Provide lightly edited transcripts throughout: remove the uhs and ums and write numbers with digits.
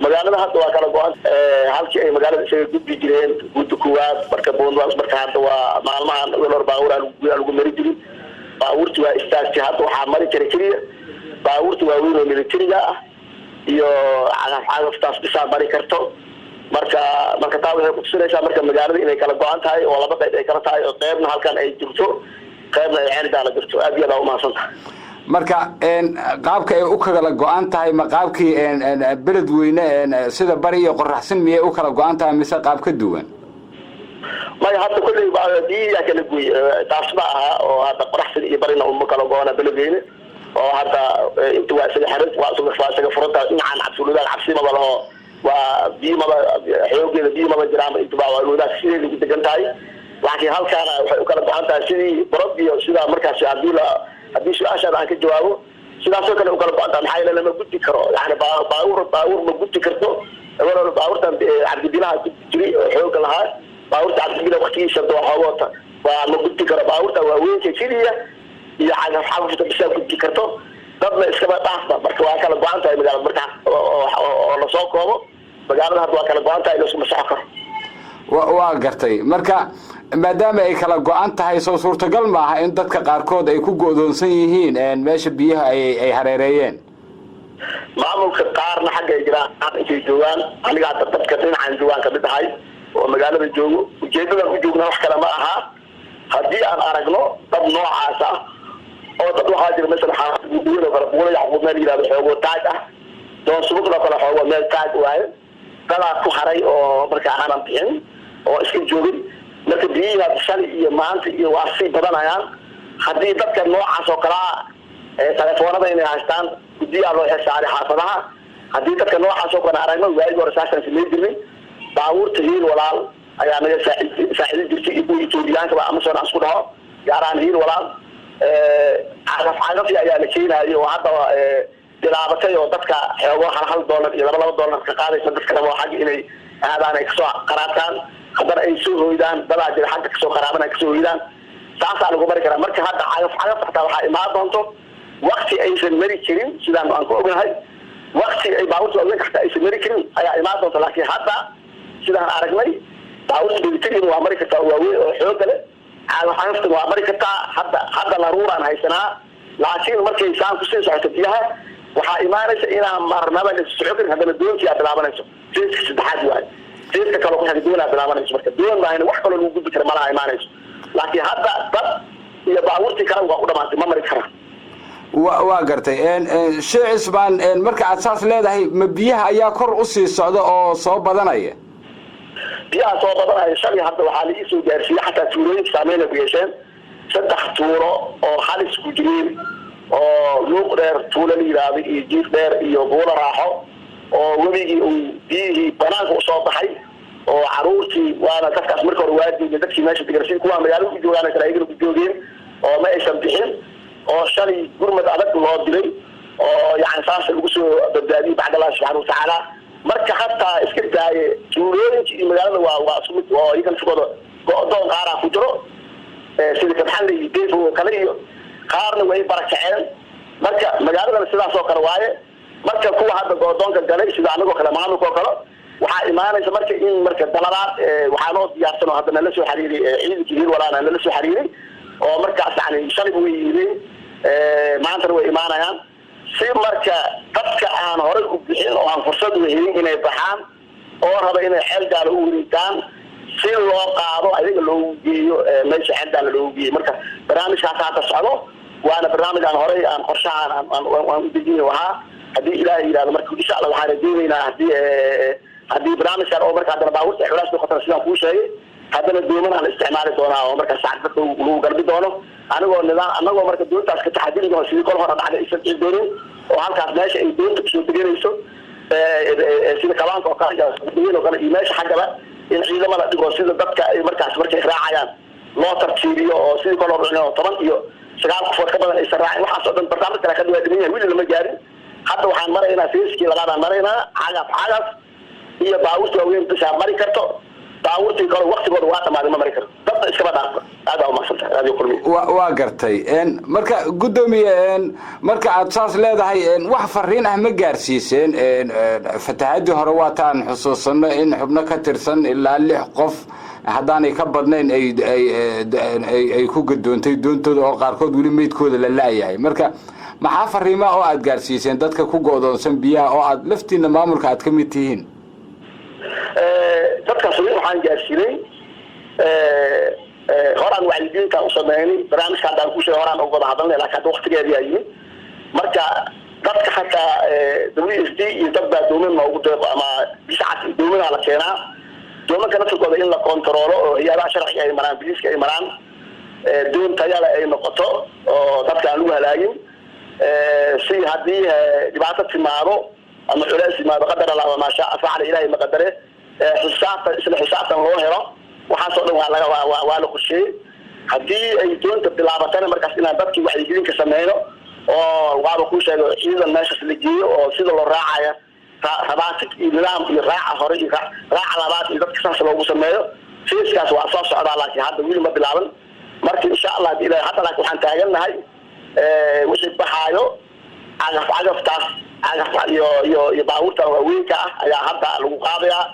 magaalada hadda waa kala go'an halkii ay magaalada isaga gudbi jireen guddi kuwaad marka boondaas marka hadda waa maalmahan waloor baabuur lagu mari jirin baabuurtu waa istaagtay hadda waxaa mari jiray keliya baabuurtu waa weyn oo militariga ah iyo cagaftaas bisaa mari karto marka taa waxay ku tusinaysaa marka magaalada inay kala go'an tahay oo laba qayb ay kala tahay oo qaybna halkan ay jirto qaybna ay ceeldaana jirto aad iyo aad u mahadsantahay marka qaabka ay u kala go'an tahay ma qaabkii beled weyne sida bari iyo qoraxsan miyay u kala go'an tahay mise qaab ka duwan ما hadda kulli baadiya kala guuy taas ma aha oo hadda qoraxsan iyo barina uma kala go'ana beledweyne oo hadda inta waa sida xarid waa soo faasaga furada inaan cabsulada cabsima walaho waa biimada xoogeeda biimada jiraan inta baa walaha sidii ugu degan tahay laakiin halkaan waxay u kala go'an tahay sidii barodiyo sida markaas hadii su'aashaada aan ka jawaabo sidaasoo kale u kala go'an tahay maxay lama gudbi karo yani baawur ma gudbi karto walaal baawurtan cabdibilaha ku jiri xoog lahaa baawurta cabdibila waqtigiisa dooxoota waa ma gudbi karo baawurta waa weyn keliya iyo cagafta bisa gudbi karto dadna iskaba dhaafta marka waa kala go'an tahay magaalada marka oo la soo koobo magaalada hadda waa kala go'an tahay la isku saxo karo waa gartay marka maadaama ay kala go'an tahay soo suurtagal ma aha in dadka qaarkood ay ku go'doonsan yihiin meesha biyaha ay hareereeyeen maamulka qaarna xagga jiraan intay joogaan aniga dadka dhinacan joogaan ka mid ahay oo magaalada joogo ujeedadan u joogna wax kale ma aha haddii aan aragno dad noocaas ah oo dad waxaa jira mesela xaafidiyada kala buula yacquub meel yiraahdo xoogo taag ah doon subugda kala xoogo meel taag waaye dadaa ku haray oo marka aanan bixin oo iska joogin marka biyaha shalay iyo maanta iyo waa sii badanayaan haddii dadka noocaas oo kala telefoonada inay haystaan guddiyaha loo xisaaray xaafadaha haddii dadka noocaas oo kale aragno waayig hore saasaan sameyn jirnay baabuurta hiil walaal ayaa naga saacidin jirtay iyo Etoobiyaanka baa Amazon isku dhaho gaaraan hiil walaal cagaf ayaa la keenayo oo hadda bilaabatay oo dadka xoogo $1 iyo $2 ka qaadaysa dadka waa xaq inay aadaan ay soo qaraataan haddana ay soo hoydaan dadaa jira xagga ka soo qaraaban ay soo hoydaan saasa lagu bari karaa marka hadda cagaf xataa waxa imaan doonto waqti aysan mari jirin sidaan aan ku ognahay waqti ay baabuurta weyn xataa aysan mari jirin ayaa imaan doonto laakiin hadda sidaan aragnay baabuurta bilitiga waa mari kartaa waa weyn oo xoog leh cagafta waa mari kartaa hadda laruuraan haysanaa laakiin markay saan ku sii socoto biyaha waxaa imaanaysa inaan marnaba la socodin haddana doontii aad bilaabanayso jeeska saddexaad waay jeeska kale ku xigay doonaa bilaabanayso marka doon baa wax kale lagu gudbi karo malaha imaanayso laakiin hadda dad iyo baabuurtii kale waa u dhamaatay ma mari karaan waa gartay sheecis baan marka aad saas leedahay ma biyaha ayaa kor u sii socda oo soo badanaya biyaha soo badanaya shalay hadda waxaa la soo gaarsiiyay xataa tuulooyinka saameyn ku yeesheen 3 tuulo oo halis ku jireen oo luuq dheer tuulo la yiraahdo iyo jiif dheer iyo buula raaxo oo wabigii uu biyihii banaanka u soo baxay oo caruurtii waana dadkaas marka hore waadiga dadkii meesha deganayeen kuwa magaalada ku joogaan kale ku joogeen oo ma aysan bixin oo shalay gurmad adag loo dilay oo yani saas lagu soo badbaadiyay bacda Allah subhanahu wa ta'ala marka hataa iska taayay tuulooyinka iyo magaalada waa isku mid oo iyaga shaqada go'doon qaar ah ku jiro sida ka xal iyo deefu kale iyo qaarna way barakaceen marka magaalada sidaas oo kale waaye marka kuwa hadda go'doonka galay sida anagoo kale maamulka kale waxa imaanaysa marka in marka dalalaad waxa loo diyaarsan oo hadda la soo xiriiray ciidankii walaana la soo xiriiray oo markaas yani shalay way yimid maanta way imaanayaan si marka dadka aan hore u bixin oo aan fursad u helin inay baxaan oo raba inay xeel gaar u wareegaan si loo qaado adiga loo geeyo meesha xeel gaar loo geeyo marka barnaamijkaas hadda socdo waana barnaamij aan hore aan qorshahan aan u dejiyay waxa hadii ilaahay yiraahdo marka insha Allah waxaan rajaynaynaa hadii barnaamijkan oo marka hadda baabuurta xulaas ku khatar sidaan ku sheegay haddana dooman aan isticmaali doonaa oo marka saacad lagu garbi doono anagoo marka doontaas ka taxadiri doono sidii kol hore dhacday isan doonin oo halkaas meesha ay doonta soo deganayso sida kabaanka oo kale iyo kale iyo meesha xaggaba in ciidamada dhigo sida dadka ay markaas markay raacayaan loo tartiibiyo oo sidii kol hore 10 iyo 9 qof ka badan ay raacayaan waxaas oo dhan barnaamij kale ka duwan yahay wili lama gaarin hadda waxaan maraynaa fiiskii labaadaan maraynaa cagaf iyo baabuurta weyn bisha mari karto baabuurtii kale waqtigooda waa dhamaaday ma mari karo dadna iskaba dhaafo aad u maasanta aad u kulmi waa gartay marka gudoomiye marka aad saas leedahay wax fariin ah ma gaarsiiseen fatahaadii hore waa taan xusuusano in xubno ka tirsan ilaa 6 qof haddaanay ka badnayn ay ku gadoontay doontooda oo qaarkood weli meydkooda la laayahay marka maxaa fariima oo aad gaarsiiseen dadka ku go'doonsan biyaha oo aad laftiina maamulka aad ka mid tihiin dadka waxaan gaarsiinay horaan wacyigelinta u sameeyay barnaamijka hadaan ku sheegay horaan uga hadalnay laakiin waqtigeedii ayay marka dadka xataa WSD iyo dad baa dooman ugu deeqo ama bisacad doomaha la keenaa doomanka naftirkooda in la kontrolo oo hay'adaha sharciga ay maraan biliska ay maraan doon tayada ay noqoto oo dadka aan lagu halaagin si haddii dhibaato timaado ama culays timaado qadar Allah ma sha Allah ilaahay ma qadare xisaabtan loo helo waxaas oo dhan waa la qorsheeyay haddii ay doonta bilaabatana markaas inaan dadkii wacyigelin ka sameeyno oo waaba ku sheego ciidan meesha la geeyo oo sida loo raacayo rabaatid iyo nidaam iyo raaca hore iyo raaca labaad iyo dadka saas loogu sameeyo siiskaas waa soo socdaa laakiin hadda wili ma bilaaban marka insha Allah ilaahay hadda laakiin waxaan taaganahay wixii baxaayo cagaftaas iyo baabuurta waaweynka ah ayaa hadda lagu qaadayaa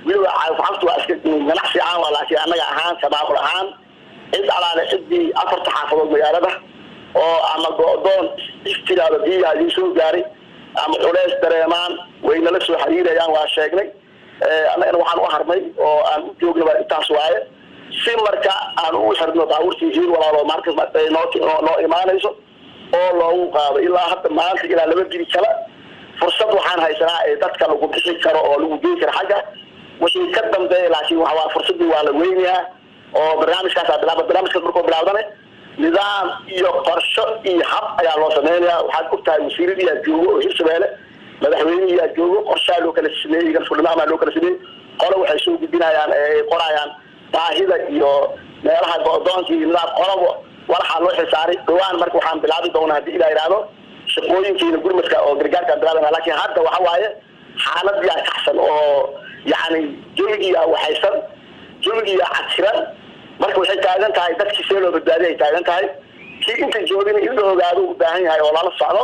weliba cagaftu waa iska ganacsi aan waa laakiin annaga ahaan samaaqul ahaan cid alaale ciddii 4 xaafadood magaalada oo ama go'doon istiraada biyaha ay soo gaaray ama culays dareemaan wayna la soo xiriirayaan waa sheegnay anagana waxaan u harmay oo aan u joognay intaas waaye si marka aan u xirno baabuurtii hiir walaalo markas noo imaanayso oo loogu qaado ilaa hadda maanta ilaa 2 biri kala fursad waxaan haysanaa ee dadka lagu bixi karo oo lagu geey karo xagga wixii ka dambeeyay laakiin waxa fursadii waa la weynayaa oo barnaamijkaas markuu bilaabdane nidaam iyo qorshe iyo hab ayaa loo sameeyaa waxaad ogtahay wasiiradii aad joogo oo Hirshabeelle madaxweynihii aad joogo qorshe loo kala sameeyay galfulnama loo kala sameeyay qolo waxay soo gudbinayaan qorayaan baahida iyo meelaha go'doonka iyo nidaam qolobo waxa loo xisaaray dhawaan marka waxaan bilaabi doonaa hadii ilaa iraado shaqooyinkiina gurmadka oo gargaarka bilaabana laakiin hadda waxa waaye xaalad yaa kaxsan oo yani jawiga waxaysan jawiga cadsiran marka waxay taagan tahay dadkii soo loo badbaadiyay taagan tahay kii inta joogin in loo ogaado u baahan yahay oo lala socdo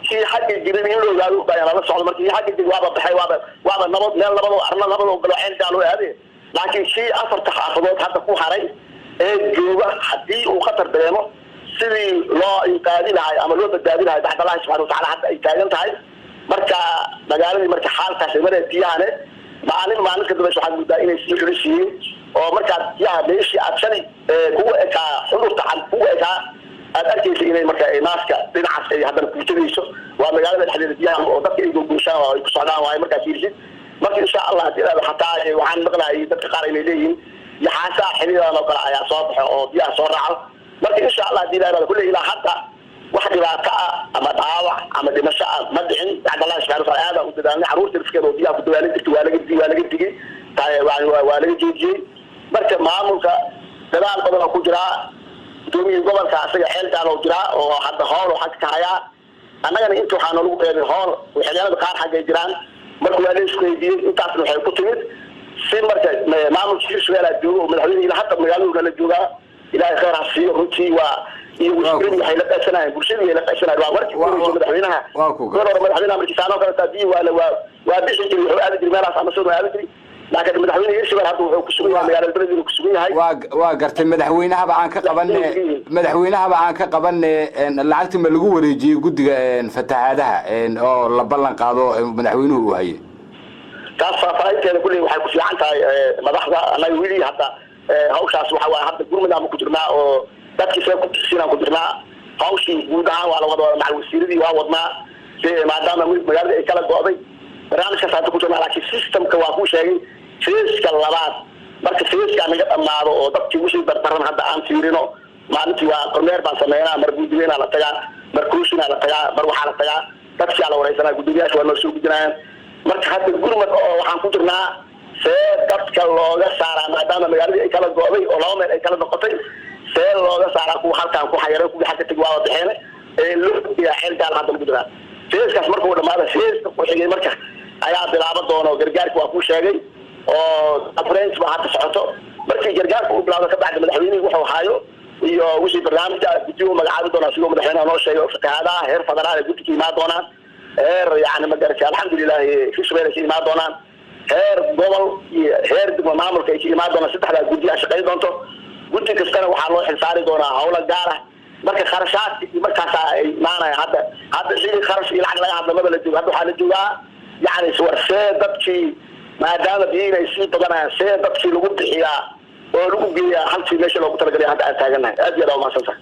kii xagga jirin in loo ogaado u baahan lala socdo markii xagga jig waaba baxay waaba nabad meel labado arna labado galaceen daalo aadee laakiin kii 4 xaafadood hadda ku haray ee jooga hadii uu khatar dareemo sidii loo inqaadi lahay ama loo badbaadi lahay bacda Allah subhanahu wa ta'ala hadda ay taagan tahay marka magaaladii marka xaalkaas ay mareeyaan maalin kadib waxaan gudaa inay sii xulisiin oo marka yaa meeshii aad shalay kuwa ka xudurta aan kuwa ka aad arkaysa inay marka ay naaska dhinacaas ay hadda ku tagayso waa magaalada dhexdeeda biyaha oo dadka ay gooshaan oo ay ku socdaan waa marka fiirsid marka insha Allah ilaa hataa waxaan maqlaayay dadka qaar inay leeyihiin yaxaasa xiriirada oo kale ayaa soo baxay oo biyaha soo raaco marka insha Allah ilaa kulli ilaa hadda wax dhibaato ama dhaawac ama dhimasho ma dhicin bacda Allah subhanahu wa ta'ala u dadaalnay caruurta dadkeeda oo biyaha ku dawaalin jirtay waa laga digay waa laga joojiyay marka maamulka dadaal badan oo ku jira gudoomiyaha gobolka asaga xeeltaan oo jira oo hadda hool xaq ka haya annagana inta waxaan lagu qeybay hool waxyaalaha qaar xagga jiraan marka waa la isku yeediyay intaasna waxay ku timid si marka maamulka Hirshabeelle joogo madaxweynaha hadda magaalada la jooga ilaahay khayr ha siiyo runtii waa iyo wasiiradu waxay la qeybsanayaan bulshada ay la qeybsanayaan waa markii madaxweynaha madaxweynaha markii saano kale taadii waa bixi jiray wuxuu aad jiray meelaas ama soo aad jiray laakiin madaxweynaha Hirshabeelle hadda wuxuu ku sugan yahay magaalada Beledweyne ku sugan yahay waa gartay madaxweynahaba aan ka qabanay lacagta ma lagu wareejiyay gudiga fatahaadaha oo la ballan qaado madaxweynuhu uu hayay taas faa'iideeda kulli waxay ku fiican tahay madaxda anaga wili hadda hawshaas waxa waa hadda gurmada ku jirnaa oo dadkii soo ku tirsan ku jirnaa hawshii guud ahaan waa la wada macal wasiiradii waa wadnaa maadaama magaalada ay kala go'day barnaamijkaas hadda ku jirnaa laakiin systemka waa ku sheegay feeska labaad marka feeska naga dhamaado oo dadkii wixii barbaran hadda aan fiirino maalintii waa kormeer baan sameeynaa mar guudiyena la tagaa mar kuushina la tagaa mar waxaa la tagaa dadkii la wareysanaa gudiyaasha waa noo soo gudinayaan marka hadda gurmad oo waxaan ku jirnaa see dadka looga saaraa maadaama magaaladii ay kala go'day oo laba meel ay kala noqotay see looga saaraa kuwa halkaan ku xayiray kuwa xagga tag waa bixeen ee loo xeel gaal hadda lagu jiraa feeskaas markuu dhamaado feeska ku xigay marka ayaa bilaabo doono gargaarka waa ku sheegay أبرنت ما حتى سعته مركي جرجال وبلاد كبعد مدحويني وحو هايو iyo wixii barnaamijka video magacaabo doona sidoo madaxweynaha noo sheegay fatahaada heer federaal guddiga ma doonaan heer yaani madarka alxamdulillah fi shabeelay ma doonaan heer gobol iyo heer degmo maamulka ay ma doonaan saddexda guddiga shaqay doonto guddi kastana waxa loo xilsaari doonaa hawlo gaar ah marka kharashaadka markaas ay maanay hadda sidii kharash iyo lacag laga hadlamada la joogo hadda waxa la joogaa yaani warsee dadkii maadaama diinay si badanaa see dadkii lagu bixiyaa oo lagu geeyaa halkii meesha loogu talagalay hadda aan taaganahay aad iyo aad u mahadsantahay